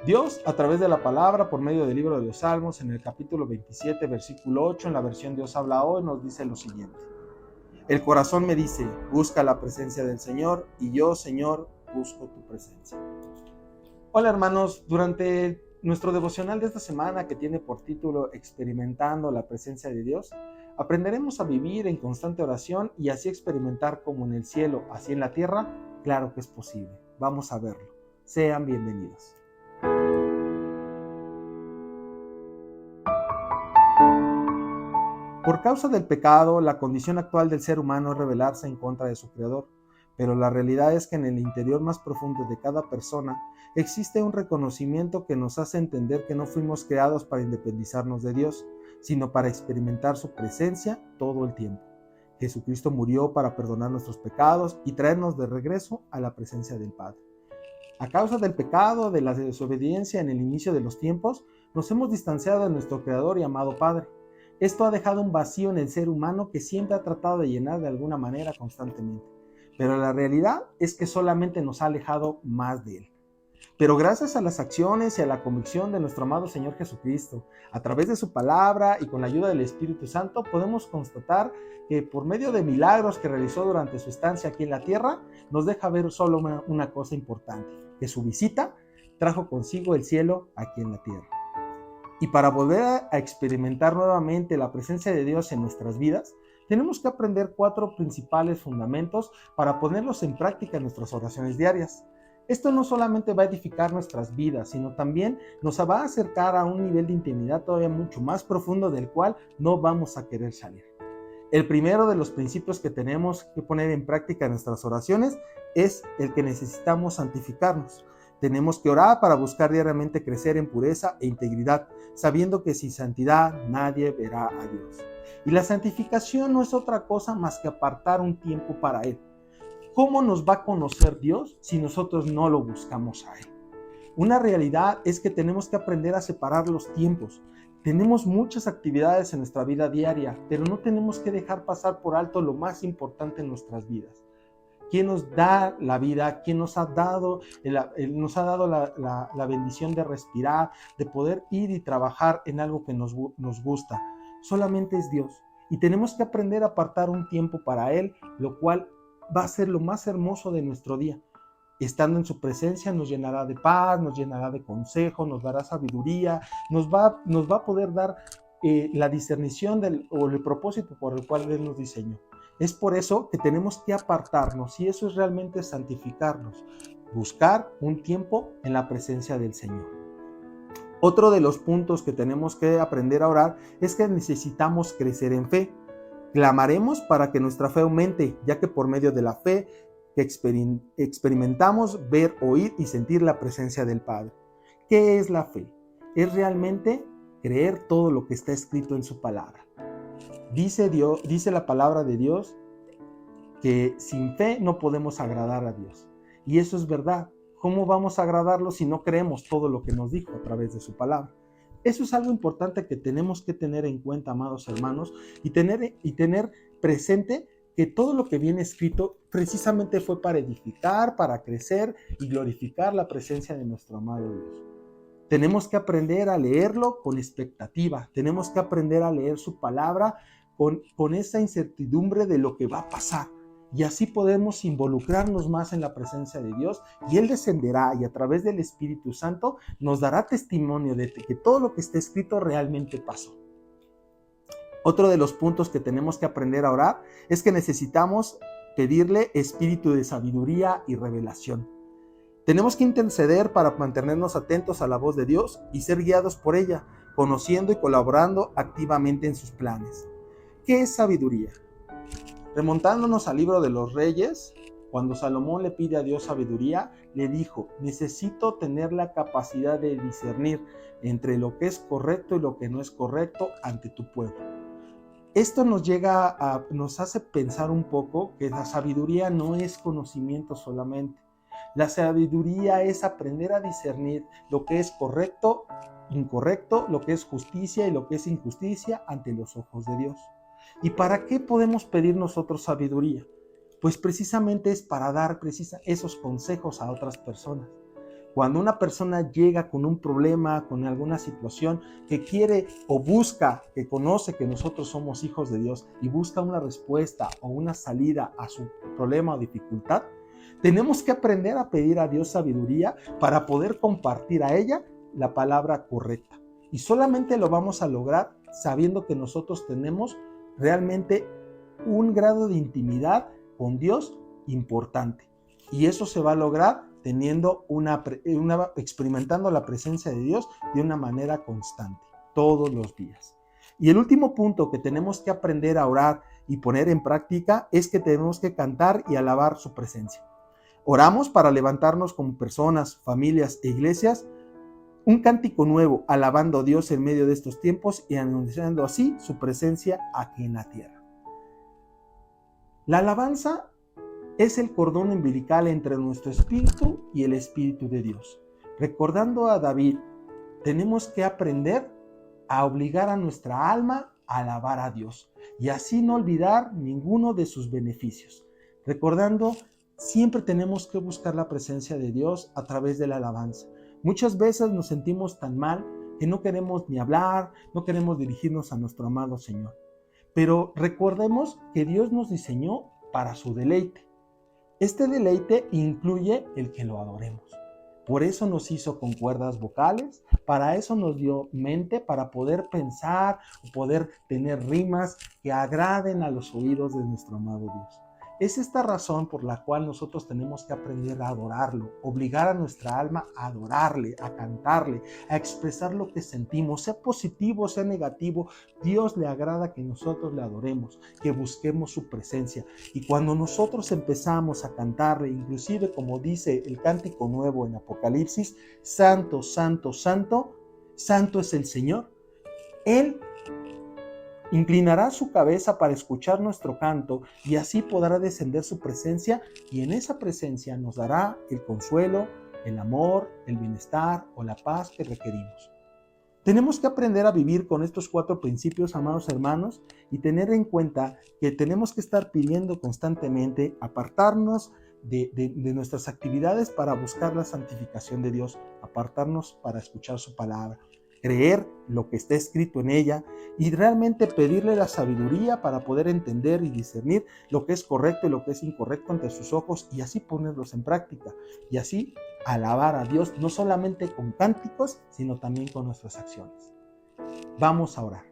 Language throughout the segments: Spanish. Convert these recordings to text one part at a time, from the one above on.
Dios, a través de la palabra, por medio del libro de los Salmos, en el capítulo 27, versículo 8, en la versión Dios habla hoy, nos dice lo siguiente. El corazón me dice, busca la presencia del Señor, y yo, Señor, busco tu presencia. Hola hermanos, durante nuestro devocional de esta semana que tiene por título Experimentando la presencia de Dios, aprenderemos a vivir en constante oración y así experimentar como en el cielo, así en la tierra. Claro que es posible. Vamos a verlo. Sean bienvenidos. Por causa del pecado, la condición actual del ser humano es rebelarse en contra de su Creador, pero la realidad es que en el interior más profundo de cada persona existe un reconocimiento que nos hace entender que no fuimos creados para independizarnos de Dios, sino para experimentar su presencia todo el tiempo. Jesucristo murió para perdonar nuestros pecados y traernos de regreso a la presencia del Padre. A causa del pecado, de la desobediencia en el inicio de los tiempos, nos hemos distanciado de nuestro Creador y amado Padre. Esto ha dejado un vacío en el ser humano que siempre ha tratado de llenar de alguna manera constantemente. Pero la realidad es que solamente nos ha alejado más de Él. Pero gracias a las acciones y a la convicción de nuestro amado Señor Jesucristo, a través de su palabra y con la ayuda del Espíritu Santo, podemos constatar que por medio de milagros que realizó durante su estancia aquí en la tierra, nos deja ver solo una cosa importante, que su visita trajo consigo el cielo aquí en la tierra. Y para volver a experimentar nuevamente la presencia de Dios en nuestras vidas, tenemos que aprender 4 principales fundamentos para ponerlos en práctica en nuestras oraciones diarias. Esto no solamente va a edificar nuestras vidas, sino también nos va a acercar a un nivel de intimidad todavía mucho más profundo del cual no vamos a querer salir. El primero de los principios que tenemos que poner en práctica en nuestras oraciones es el que necesitamos santificarnos. Tenemos que orar para buscar diariamente crecer en pureza e integridad, sabiendo que sin santidad nadie verá a Dios. Y la santificación no es otra cosa más que apartar un tiempo para Él. ¿Cómo nos va a conocer Dios si nosotros no lo buscamos a Él? Una realidad es que tenemos que aprender a separar los tiempos. Tenemos muchas actividades en nuestra vida diaria, pero no tenemos que dejar pasar por alto lo más importante en nuestras vidas. ¿Quién nos da la vida? ¿Quién nos ha dado, la bendición de respirar, de poder ir y trabajar en algo que nos gusta? Solamente es Dios. Y tenemos que aprender a apartar un tiempo para Él, lo cual va a ser lo más hermoso de nuestro día. Estando en su presencia nos llenará de paz, nos llenará de consejo, nos dará sabiduría, nos va a poder dar la discernición o el propósito por el cual Él nos diseñó. Es por eso que tenemos que apartarnos, y eso es realmente santificarnos, buscar un tiempo en la presencia del Señor. Otro de los puntos que tenemos que aprender a orar es que necesitamos crecer en fe. Clamaremos para que nuestra fe aumente, ya que por medio de la fe que experimentamos ver, oír y sentir la presencia del Padre. ¿Qué es la fe? Es realmente creer todo lo que está escrito en su palabra. Dice la palabra de Dios que sin fe no podemos agradar a Dios. Y eso es verdad. ¿Cómo vamos a agradarlo si no creemos todo lo que nos dijo a través de su palabra? Eso es algo importante que tenemos que tener en cuenta, amados hermanos, y tener presente que todo lo que viene escrito precisamente fue para edificar, para crecer y glorificar la presencia de nuestro amado Dios. Tenemos que aprender a leerlo con expectativa, tenemos que aprender a leer su palabra con esa incertidumbre de lo que va a pasar. Y así podemos involucrarnos más en la presencia de Dios, y Él descenderá y a través del Espíritu Santo nos dará testimonio de que todo lo que está escrito realmente pasó. Otro de los puntos que tenemos que aprender a orar es que necesitamos pedirle espíritu de sabiduría y revelación. Tenemos que interceder para mantenernos atentos a la voz de Dios y ser guiados por ella, conociendo y colaborando activamente en sus planes. ¿Qué es sabiduría? Remontándonos al libro de los Reyes, cuando Salomón le pide a Dios sabiduría, le dijo: necesito tener la capacidad de discernir entre lo que es correcto y lo que no es correcto ante tu pueblo. Esto nos hace pensar un poco que la sabiduría no es conocimiento solamente. La sabiduría es aprender a discernir lo que es correcto, incorrecto, lo que es justicia y lo que es injusticia ante los ojos de Dios. ¿Y para qué podemos pedir nosotros sabiduría? Pues precisamente es para dar esos consejos a otras personas. Cuando una persona llega con un problema, con alguna situación que quiere o busca, que conoce que nosotros somos hijos de Dios y busca una respuesta o una salida a su problema o dificultad, tenemos que aprender a pedir a Dios sabiduría para poder compartir a ella la palabra correcta. Y solamente lo vamos a lograr sabiendo que nosotros tenemos realmente un grado de intimidad con Dios importante. Y eso se va a lograr teniendo experimentando la presencia de Dios de una manera constante, todos los días. Y el último punto que tenemos que aprender a orar y poner en práctica es que tenemos que cantar y alabar su presencia. Oramos para levantarnos como personas, familias e iglesias, un cántico nuevo, alabando a Dios en medio de estos tiempos y anunciando así su presencia aquí en la tierra. La alabanza es el cordón umbilical entre nuestro espíritu y el espíritu de Dios. Recordando a David, tenemos que aprender a obligar a nuestra alma a alabar a Dios y así no olvidar ninguno de sus beneficios. Recordando, siempre tenemos que buscar la presencia de Dios a través de la alabanza. Muchas veces nos sentimos tan mal que no queremos ni hablar, no queremos dirigirnos a nuestro amado Señor. Pero recordemos que Dios nos diseñó para su deleite. Este deleite incluye el que lo adoremos. Por eso nos hizo con cuerdas vocales, para eso nos dio mente, para poder pensar, poder tener rimas que agraden a los oídos de nuestro amado Dios. Es esta razón por la cual nosotros tenemos que aprender a adorarlo, obligar a nuestra alma a adorarle, a cantarle, a expresar lo que sentimos, sea positivo, sea negativo. Dios le agrada que nosotros le adoremos, que busquemos su presencia. Y cuando nosotros empezamos a cantarle, inclusive como dice el cántico nuevo en Apocalipsis, Santo, Santo, Santo, Santo es el Señor, Él inclinará su cabeza para escuchar nuestro canto y así podrá descender su presencia y en esa presencia nos dará el consuelo, el amor, el bienestar o la paz que requerimos. Tenemos que aprender a vivir con estos 4 principios, amados hermanos, y tener en cuenta que tenemos que estar pidiendo constantemente, apartarnos de nuestras actividades para buscar la santificación de Dios, apartarnos para escuchar su palabra, creer lo que está escrito en ella y realmente pedirle la sabiduría para poder entender y discernir lo que es correcto y lo que es incorrecto ante sus ojos y así ponerlos en práctica y así alabar a Dios no solamente con cánticos, sino también con nuestras acciones. Vamos a orar.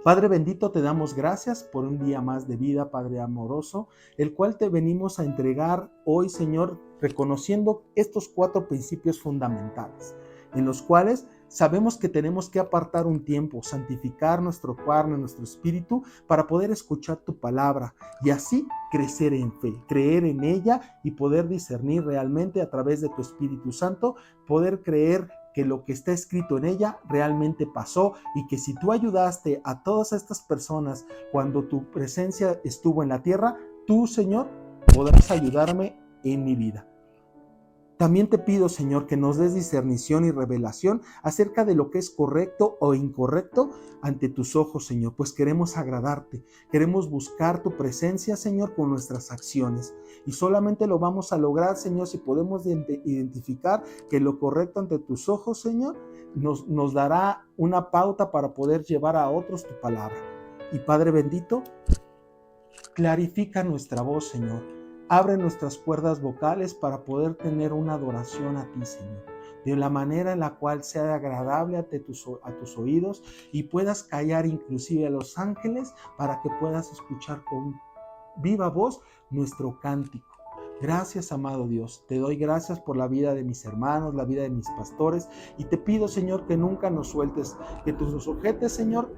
Padre bendito, te damos gracias por un día más de vida, Padre amoroso, el cual te venimos a entregar hoy, Señor, reconociendo estos 4 principios fundamentales, en los cuales sabemos que tenemos que apartar un tiempo, santificar nuestro carne, nuestro espíritu, para poder escuchar tu palabra y así crecer en fe, creer en ella y poder discernir realmente a través de tu Espíritu Santo, poder creer que lo que está escrito en ella realmente pasó y que si tú ayudaste a todas estas personas cuando tu presencia estuvo en la tierra, tú, Señor, podrás ayudarme en mi vida. También te pido, Señor, que nos des discernición y revelación acerca de lo que es correcto o incorrecto ante tus ojos, Señor, pues queremos agradarte, queremos buscar tu presencia, Señor, con nuestras acciones. Y solamente lo vamos a lograr, Señor, si podemos identificar que lo correcto ante tus ojos, Señor, nos dará una pauta para poder llevar a otros tu palabra. Y Padre bendito, clarifica nuestra voz, Señor. Abre nuestras cuerdas vocales para poder tener una adoración a ti, Señor, de la manera en la cual sea agradable a tus oídos y puedas callar inclusive a los ángeles para que puedas escuchar con viva voz nuestro cántico. Gracias, amado Dios. Te doy gracias por la vida de mis hermanos, la vida de mis pastores y te pido, Señor, que nunca nos sueltes, que tú nos sujetes, Señor,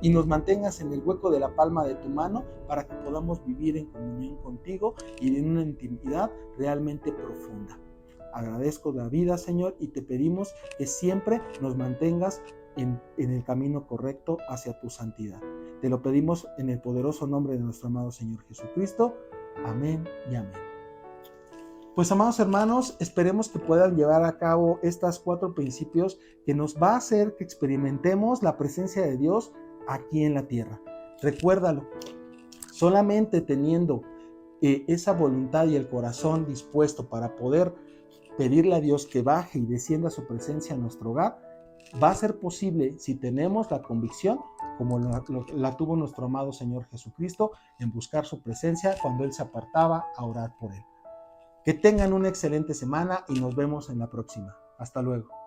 y nos mantengas en el hueco de la palma de tu mano para que podamos vivir en comunión contigo y en una intimidad realmente profunda. Agradezco la vida, Señor, y te pedimos que siempre nos mantengas en el camino correcto hacia tu santidad. Te lo pedimos en el poderoso nombre de nuestro amado Señor Jesucristo. Amén y amén. Pues, amados hermanos, esperemos que puedan llevar a cabo estos 4 principios que nos va a hacer que experimentemos la presencia de Dios aquí en la tierra. Recuérdalo, solamente teniendo esa voluntad y el corazón dispuesto para poder pedirle a Dios que baje y descienda su presencia en nuestro hogar, va a ser posible si tenemos la convicción, como la tuvo nuestro amado Señor Jesucristo, en buscar su presencia cuando Él se apartaba a orar por Él. Que tengan una excelente semana y nos vemos en la próxima. Hasta luego.